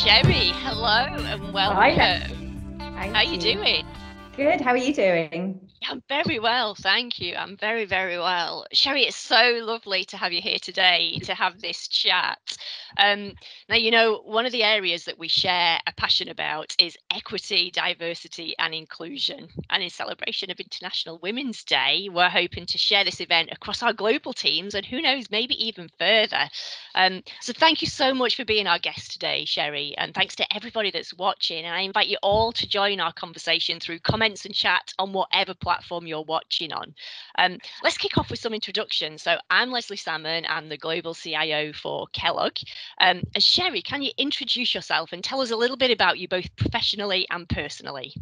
Sherry, hello and Hi, welcome. How thank you you. doing? Good. How are you doing? Yeah, I'm very well, thank you. I'm very, very well. Sherry, it's so lovely to have you here today to have this chat. Now, one of the areas that we share a passion about is equity, diversity, and inclusion. And in celebration of International Women's Day, we're hoping to share this event across our global teams and who knows, maybe even further. So thank you so much for being our guest today, Sherry. And thanks to everybody that's watching. And I invite you all to join our conversation through comments and chat on whatever platform you're watching on. Let's kick off with some introductions. So I'm Lesley Salmon. I'm the Global CIO for Kellogg. And Sherry, can you introduce yourself and tell us a little bit about you both professionally and personally?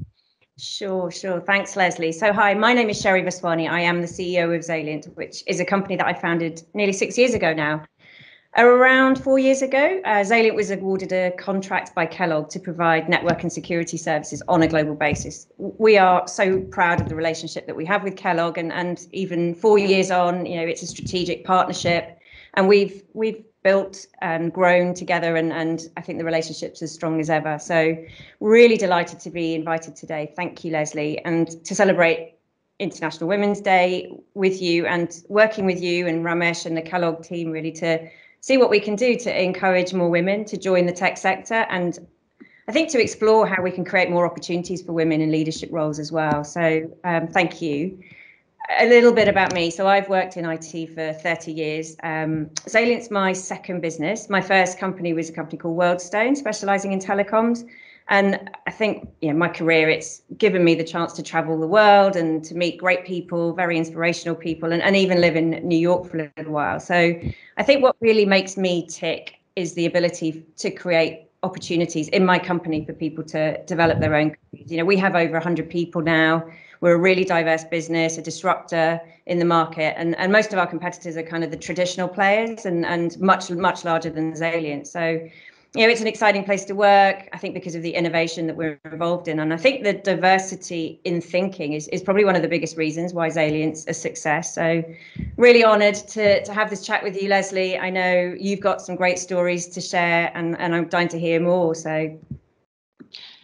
Sure. Thanks, Lesley. So, hi, my name is Sherry Vaswani. I am the CEO of Xalient, which is a company that I founded nearly 6 years ago now. Around 4 years ago, Xalient was awarded a contract by Kellogg to provide network and security services on a global basis. We are so proud of the relationship that we have with Kellogg, and even 4 years on, it's a strategic partnership, and we've built and grown together, and I think the relationship's as strong as ever. So, really delighted to be invited today. Thank you, Lesley, and to celebrate International Women's Day with you and working with you and Ramesh and the Kellogg team, really to see what we can do to encourage more women to join the tech sector, and I think to explore how we can create more opportunities for women in leadership roles as well. So thank you. A little bit about me. So I've worked in IT for 30 years. Xalient's my second business. My first company was a company called Worldstone, specializing in telecoms. And I think, my career, it's given me the chance to travel the world and to meet great people, very inspirational people, and even live in New York for a little while. So I think what really makes me tick is the ability to create opportunities in my company for people to develop their own careers. We have over 100 people now. We're a really diverse business, a disruptor in the market, and most of our competitors are kind of the traditional players and much larger than Xalient. So it's an exciting place to work, I think, because of the innovation that we're involved in. And I think the diversity in thinking is probably one of the biggest reasons why Xalient's a success. So really honoured to have this chat with you, Lesley. I know you've got some great stories to share, and I'm dying to hear more. So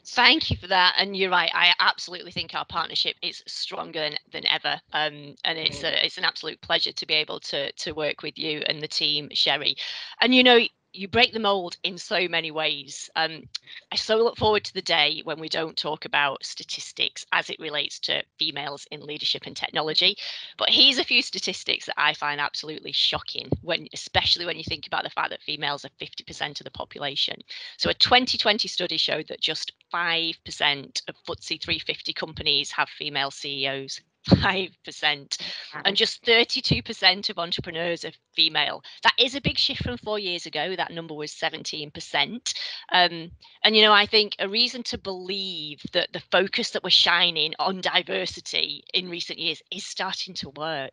thank you for that. And you're right, I absolutely think our partnership is stronger than ever. And it's an absolute pleasure to be able to work with you and the team, Sherry. And you break the mold in so many ways. I so look forward to the day when we don't talk about statistics as it relates to females in leadership and technology. But here's a few statistics that I find absolutely shocking, especially when you think about the fact that females are 50% of the population. So a 2020 study showed that just 5% of FTSE 350 companies have female CEOs. 5%, and just 32% of entrepreneurs are female. That is a big shift from 4 years ago. That number was 17%. And I think a reason to believe that the focus that we're shining on diversity in recent years is starting to work.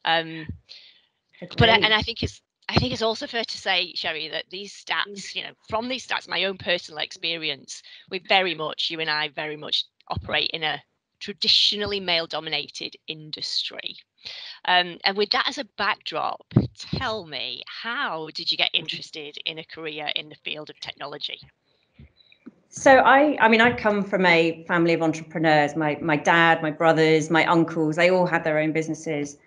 And I think it's also fair to say, Sherry, that these stats, from these stats, my own personal experience, you and I very much operate in a traditionally male-dominated industry. And with that as a backdrop, tell me, how did you get interested in a career in the field of technology? So I come from a family of entrepreneurs. My dad, my brothers, my uncles, they all had their own businesses.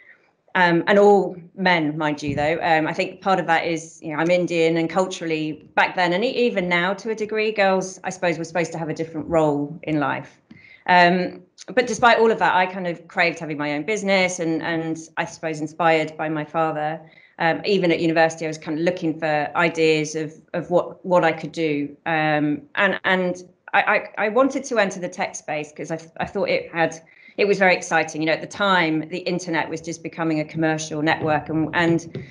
And all men, mind you, though. I think part of that is, I'm Indian, and culturally back then, and even now to a degree, girls, I suppose, were supposed to have a different role in life. But despite all of that, I kind of craved having my own business, and I suppose inspired by my father. Even at university, I was kind of looking for ideas of what I could do. And I wanted to enter the tech space because I thought it was very exciting. At the time, the internet was just becoming a commercial network, and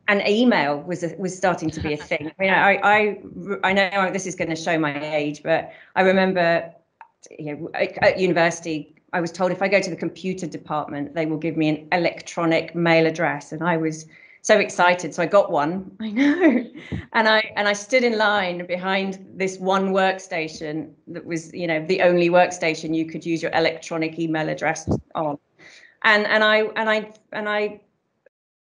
email was starting to be a thing. I know this is going to show my age, but I remember, at university, I was told if I go to the computer department, they will give me an electronic mail address, and I was so excited. So I got one. I know, and I stood in line behind this one workstation that was, the only workstation you could use your electronic email address on, and I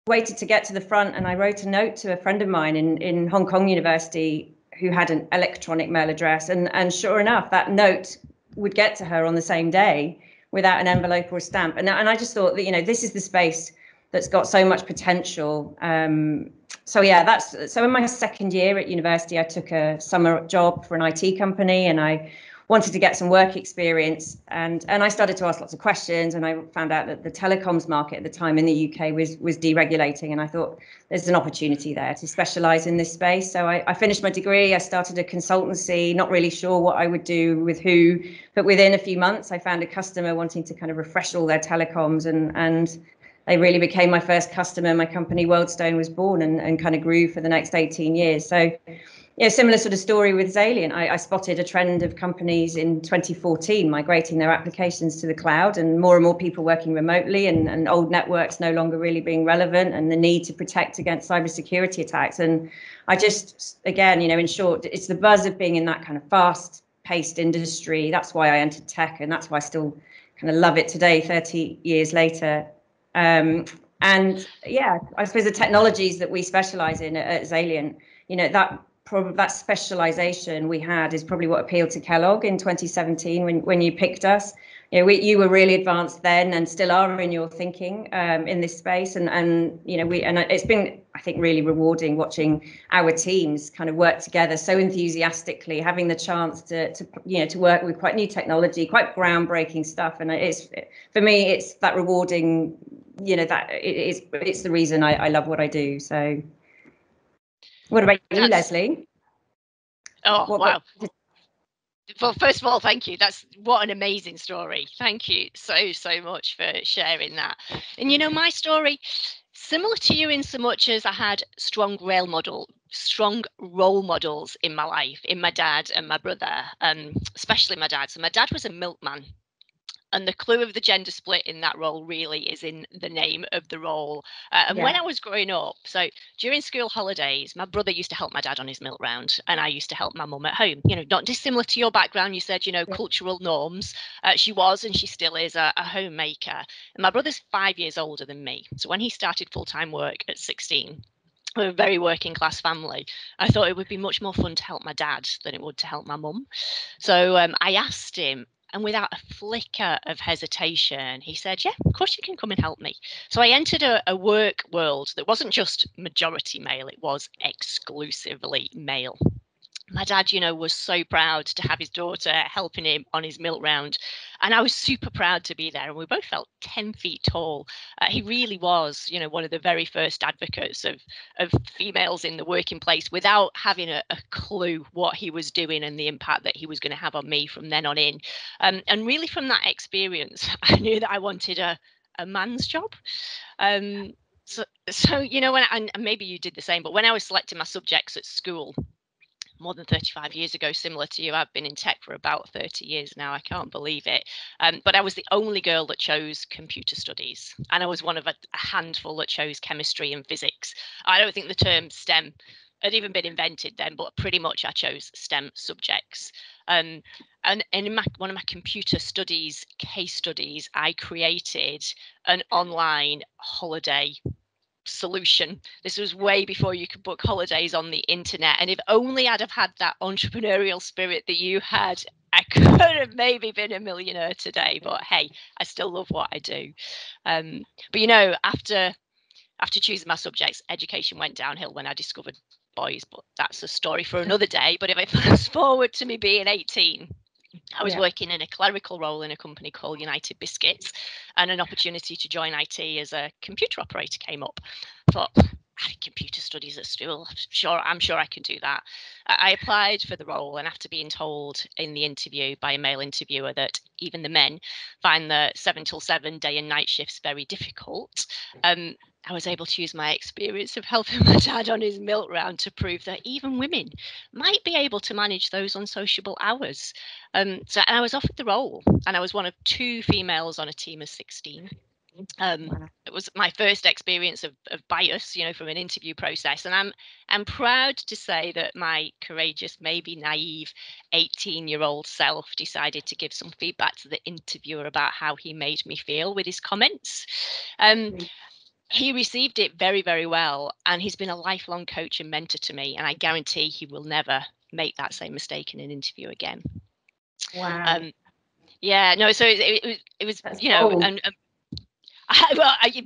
waited to get to the front, and I wrote a note to a friend of mine in Hong Kong University, who had an electronic mail address, and sure enough, that note would get to her on the same day without an envelope or a stamp. And I just thought that, you know, this is the space that's got so much potential. So yeah, so in my second year at university, I took a summer job for an IT company, and I wanted to get some work experience, and I started to ask lots of questions, and I found out that the telecoms market at the time in the UK was deregulating, and I thought there's an opportunity there to specialize in this space. So I finished my degree, I started a consultancy, not really sure what I would do with who, but within a few months I found a customer wanting to kind of refresh all their telecoms, and they really became my first customer. My company Worldstone was born, and kind of grew for the next 18 years. So yeah, similar sort of story with Xalient. I spotted a trend of companies in 2014 migrating their applications to the cloud, and more people working remotely, and old networks no longer really being relevant, and the need to protect against cybersecurity attacks. And I just, again, you know, in short, it's the buzz of being in that kind of fast-paced industry. That's why I entered tech, and that's why I still kind of love it today, 30 years later. And yeah, I suppose the technologies that we specialize in at Xalient, you know, that specialization we had is probably what appealed to Kellogg in 2017 when you picked us. You know, you were really advanced then, and still are in your thinking in this space, and you know, it's been, I think, really rewarding watching our teams kind of work together so enthusiastically, having the chance to you know, to work with quite new technology, quite groundbreaking stuff. And for me, it's that rewarding, you know, that it's the reason I love what I do. So what about you, Lesley? Wow. Well, first of all, thank you. What an amazing story. Thank you so much for sharing that. And you know, my story, similar to you in so much as I had strong role models in my life, in my dad and my brother, especially my dad. So my dad was a milkman. And the clue of the gender split in that role really is in the name of the role. When I was growing up, so during school holidays, my brother used to help my dad on his milk round, and I used to help my mum at home. You know, not dissimilar to your background. You said, you know, cultural norms. She was, and she still is, a homemaker. And my brother's 5 years older than me. So when he started full-time work at 16, we're a very working class family. I thought it would be much more fun to help my dad than it would to help my mum. So I asked him, and without a flicker of hesitation, he said, yeah, of course you can come and help me. So I entered a work world that wasn't just majority male, it was exclusively male. My dad, you know, was so proud to have his daughter helping him on his milk round. And I was super proud to be there. And we both felt 10 feet tall. He really was, you know, one of the very first advocates of females in the working place, without having a clue what he was doing and the impact that he was going to have on me from then on in. And really from that experience, I knew that I wanted a man's job. So you know, and maybe you did the same, but when I was selecting my subjects at school, more than 35 years ago, similar to you, I've been in tech for about 30 years now. I can't believe it. But I was the only girl that chose computer studies. And I was one of a handful that chose chemistry and physics. I don't think the term STEM had even been invented then, but pretty much I chose STEM subjects. And in one of my computer studies case studies, I created an online holiday solution. This was way before you could book holidays on the internet, and if only I'd have had that entrepreneurial spirit that you had, I could have maybe been a millionaire today. But hey, I still love what I do. But you know, after choosing my subjects, education went downhill when I discovered boys, but that's a story for another day. But if I fast forward to me being 18, I was working in a clerical role in a company called United Biscuits, and an opportunity to join IT as a computer operator came up. I thought, I did computer studies at school. I'm sure I can do that. I applied for the role, and after being told in the interview by a male interviewer that even the men find the 7 till 7 day and night shifts very difficult, I was able to use my experience of helping my dad on his milk round to prove that even women might be able to manage those unsociable hours. So I was offered the role, and I was one of 2 females on a team of 16. It was my first experience of bias, you know, from an interview process. And I'm proud to say that my courageous, maybe naive 18-year-old self decided to give some feedback to the interviewer about how he made me feel with his comments. He received it very, very well, and he's been a lifelong coach and mentor to me, and I guarantee he will never, make that same mistake in an interview again. Wow. Yeah, no, so it was That's you know, bold.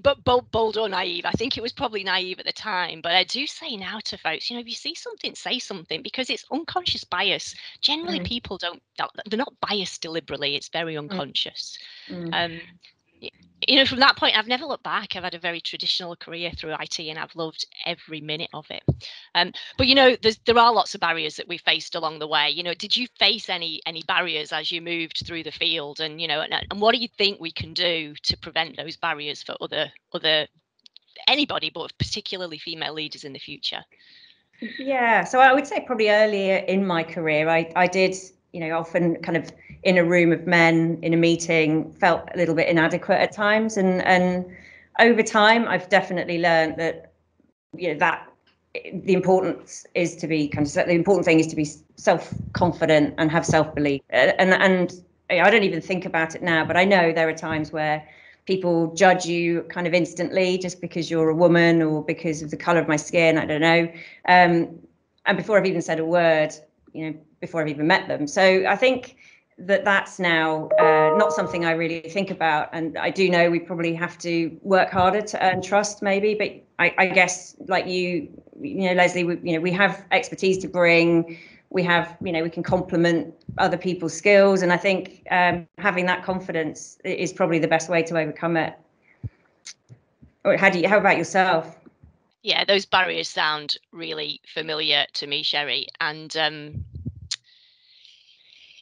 but bold or naive. I think it was probably naive at the time, but I do say now to folks, if you see something, say something, because it's unconscious bias. Generally, people they're not biased deliberately. It's very unconscious. From that point, I've never looked back. I've had a very traditional career through IT, and I've loved every minute of it. But there are lots of barriers that we faced along the way. Did you face any barriers as you moved through the field? And and what do you think we can do to prevent those barriers for anybody, but particularly female leaders in the future? Yeah, so I would say probably earlier in my career, I did, often kind of in a room of men in a meeting, felt a little bit inadequate at times. And over time, I've definitely learned that, that the importance is to be the important thing is to be self-confident and have self-belief. And I don't even think about it now, but I know there are times where people judge you kind of instantly just because you're a woman or because of the color of my skin. I don't know. And before I've even said a word, before I've even met them. So I think that's now not something I really think about. And I do know we probably have to work harder to earn trust, maybe. But I guess, like Lesley, we have expertise to bring. We have, we can complement other people's skills. And I think having that confidence is probably the best way to overcome it. How about yourself? Yeah, those barriers sound really familiar to me, Sherry. And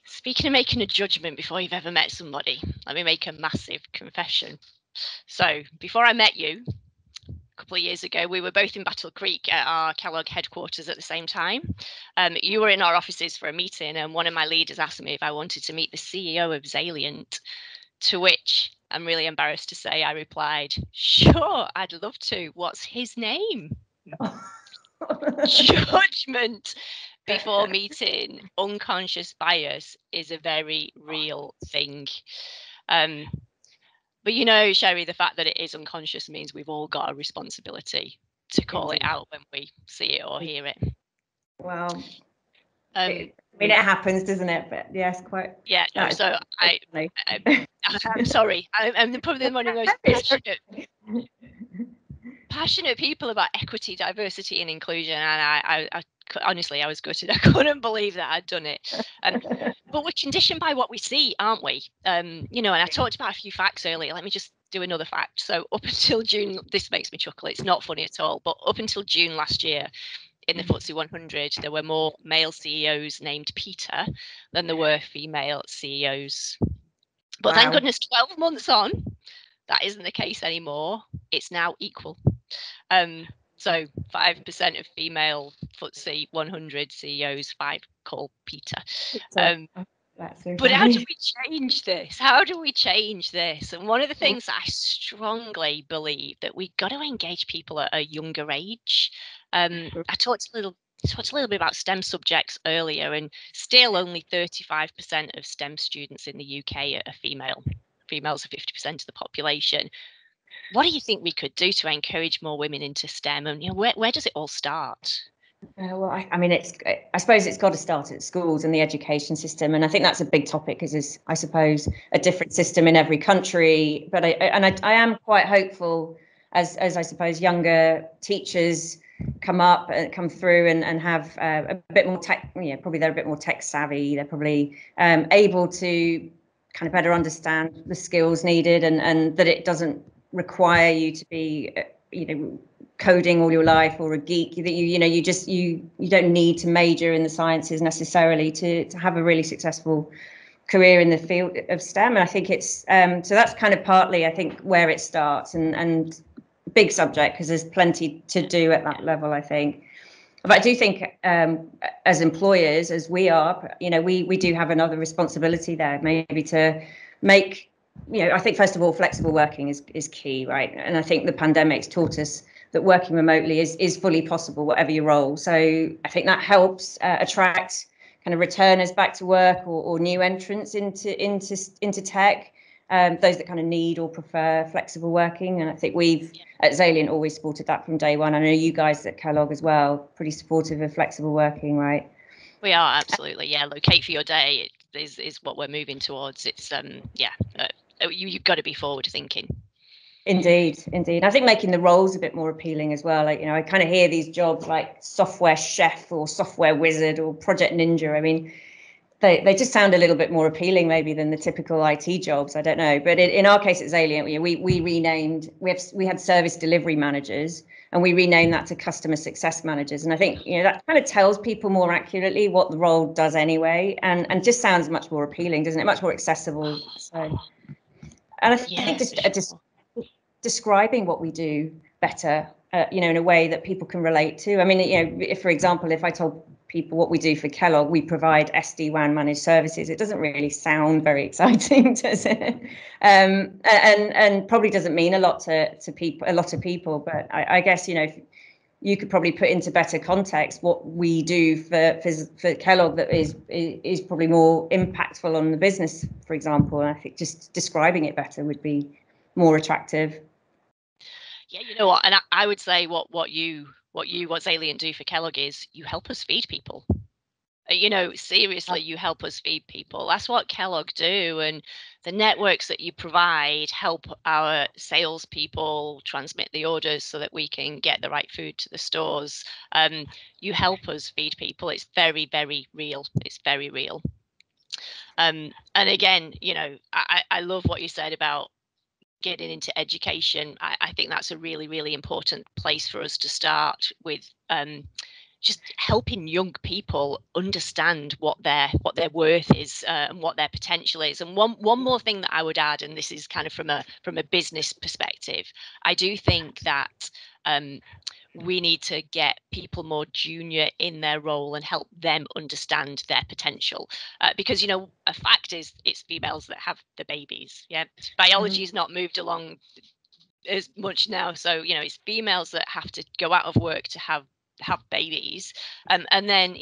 speaking of making a judgment before you've ever met somebody, let me make a massive confession. So before I met you, a couple of years ago, we were both in Battle Creek at our Kellogg headquarters at the same time. You were in our offices for a meeting, and one of my leaders asked me if I wanted to meet the CEO of Xalient, to which I'm really embarrassed to say I replied, "Sure, I'd love to. What's his name?" Judgment before meeting, unconscious bias is a very real thing. But Sherry, the fact that it is unconscious means we've all got a responsibility to call it out when we see it or hear it. Well, it happens, doesn't it? But yes, quite. Yeah. No. So I'm sorry. I'm probably one of the most passionate people about equity, diversity, and inclusion, and I honestly, I was gutted. I couldn't believe that I'd done it. But we're conditioned by what we see, aren't we? And I talked about a few facts earlier. Let me just do another fact. So up until June, this makes me chuckle. It's not funny at all. But up until June last year, in the FTSE 100, there were more male CEOs named Peter than there were female CEOs. But thank goodness, 12 months on, that isn't the case anymore. It's now equal. So 5% of female FTSE 100 CEOs, 5 call Peter. But how do we change this? How do we change this? And one of the things that I strongly believe that we've got to engage people at a younger age. I talked a little bit about STEM subjects earlier, and still only 35% of STEM students in the UK are female. Females are 50% of the population. What do you think we could do to encourage more women into STEM? And where does it all start? Well, I suppose it's got to start at schools and the education system, and I think that's a big topic because there's, I suppose, a different system in every country. But I am quite hopeful as I suppose younger teachers come through and have a bit more tech. Probably they're a bit more tech savvy. They're probably able to kind of better understand the skills needed, and that it doesn't require you to be coding all your life or a geek, that you don't need to major in the sciences necessarily to have a really successful career in the field of STEM. And I think it's so that's kind of partly, I think, where it starts, and big subject because there's plenty to do at that level, I think. But I do think as employers, as we are, we do have another responsibility there, maybe to make, I think first of all, flexible working is key, right? And I think the pandemic's taught us that working remotely is fully possible, whatever your role. So I think that helps attract kind of returners back to work or new entrants into tech, those that kind of need or prefer flexible working. And I think we've at Xalient always supported that from day one. I know you guys at Kellogg as well, pretty supportive of flexible working, right? We are, absolutely. Yeah, locate for your day is what we're moving towards. It's you've got to be forward thinking. Indeed. I think making the roles a bit more appealing as well. Like, I kind of hear these jobs like software chef or software wizard or project ninja. I mean, they just sound a little bit more appealing maybe than the typical IT jobs. I don't know, but in our case at Xalient, we renamed. We had service delivery managers, and we renamed that to customer success managers. And I think that kind of tells people more accurately what the role does anyway, and just sounds much more appealing, doesn't it? Much more accessible. So, and I think just describing what we do better, in a way that people can relate to. I mean, if, for example, if I told people what we do for Kellogg, we provide SD-WAN managed services, it doesn't really sound very exciting, does it? And probably doesn't mean a lot to people, but I guess, if you could probably put into better context what we do for Kellogg that is probably more impactful on the business, for example. And I think just describing it better would be more attractive. Yeah, you know what, and I would say what Xalient do for Kellogg is you help us feed people. Seriously, you help us feed people. That's what Kellogg do, and the networks that you provide help our salespeople transmit the orders so that we can get the right food to the stores. You help us feed people. It's very, very real. It's very real. And again, I love what you said about getting into education. I think that's a really, really important place for us to start with, just helping young people understand what their worth is, and what their potential is. And one more thing that I would add, and this is kind of from a business perspective, I do think that we need to get people more junior in their role and help them understand their potential, because a fact is it's females that have the babies. Yeah, biology has not moved along as much now, so it's females that have to go out of work to have babies, and then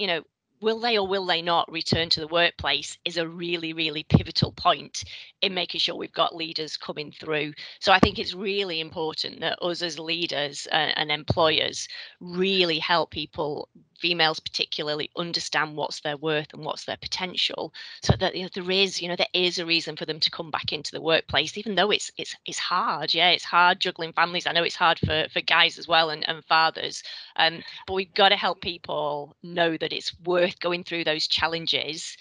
will they or will they not return to the workplace is a really, really pivotal point in making sure we've got leaders coming through. So I think it's really important that us as leaders and employers really help people, females particularly, understand what's their worth and what's their potential, so that there is a reason for them to come back into the workplace, even though it's hard. Yeah, it's hard juggling families. I know it's hard for guys as well, and fathers, but we've got to help people know that it's worth going through those challenges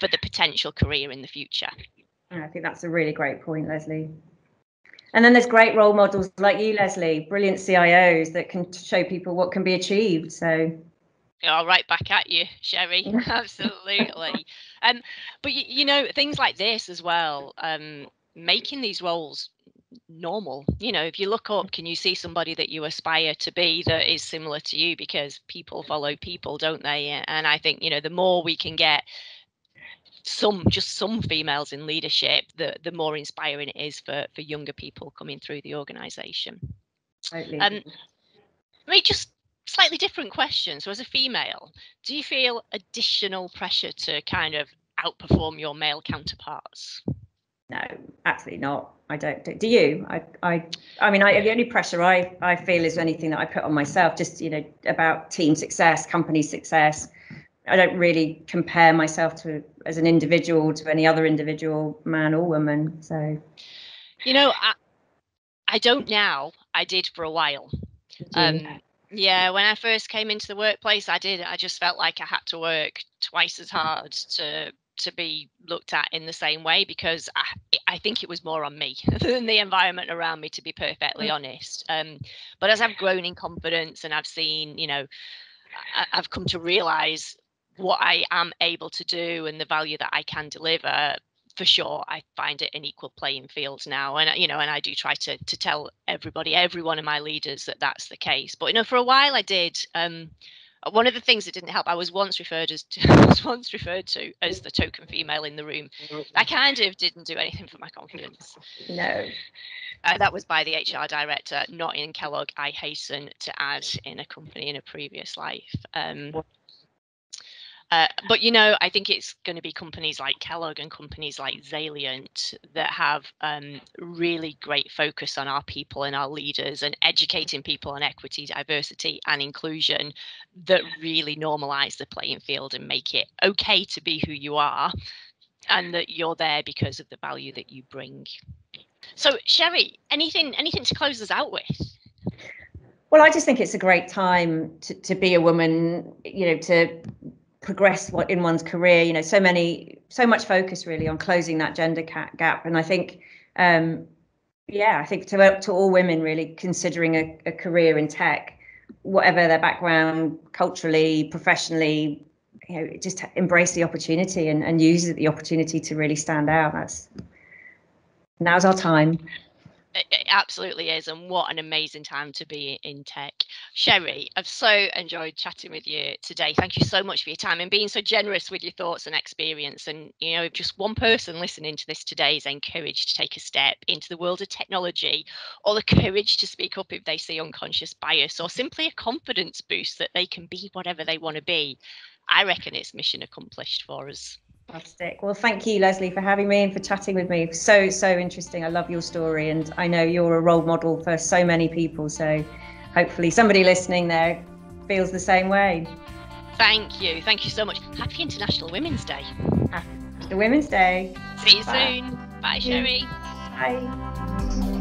for the potential career in the future. I think that's a really great point, Lesley. And then there's great role models like you, Lesley, brilliant CIOs that can show people what can be achieved. So right back at you, Sherry. Absolutely. But things like this as well, making these roles normal. If you look up, can you see somebody that you aspire to be that is similar to you? Because people follow people, don't they? And I think the more we can get some females in leadership, the more inspiring it is for younger people coming through the organization. Totally. Just slightly different question. So as a female, do you feel additional pressure to kind of outperform your male counterparts? No, absolutely not. I don't. Do you? I mean, the only pressure I feel is anything that I put on myself, just about team success, company success. I don't really compare myself as an individual to any other individual, man or woman. So, I don't now. I did for a while. Yeah, when I first came into the workplace, I did. I just felt like I had to work twice as hard to be looked at in the same way, because I think it was more on me than the environment around me, to be perfectly honest. But as I've grown in confidence and I've seen, I've come to realize what I am able to do and the value that I can deliver. For sure, I find it an equal playing field now, and and I do try to tell every one of my leaders that that's the case. But for a while I did. One of the things that didn't help, I was once referred to as the token female in the room. I kind of didn't do anything for my confidence. No. That was by the HR director, not in Kellogg, I hasten to add, in a company in a previous life. But I think it's going to be companies like Kellogg and companies like Xalient that have really great focus on our people and our leaders and educating people on equity, diversity and inclusion that really normalise the playing field and make it okay to be who you are, and that you're there because of the value that you bring. So Sherry, anything to close us out with? Well, I just think it's a great time to be a woman, to progress in one's career. So much focus really on closing that gender gap. And I think, I think to all women really considering a career in tech, whatever their background, culturally, professionally, just embrace the opportunity and use the opportunity to really stand out. Now's our time. It absolutely is, and what an amazing time to be in tech. Sherry, I've so enjoyed chatting with you today. Thank you so much for your time and being so generous with your thoughts and experience. And if just one person listening to this today is encouraged to take a step into the world of technology, or the courage to speak up if they see unconscious bias, or simply a confidence boost that they can be whatever they want to be, I reckon it's mission accomplished for us. Fantastic. Well, thank you, Lesley, for having me and for chatting with me. So interesting. I love your story, and I know you're a role model for so many people. So hopefully somebody listening there feels the same way. Thank you. Thank you so much. Happy International Women's Day. Happy Women's Day. See you soon. Bye, Sherry. Bye.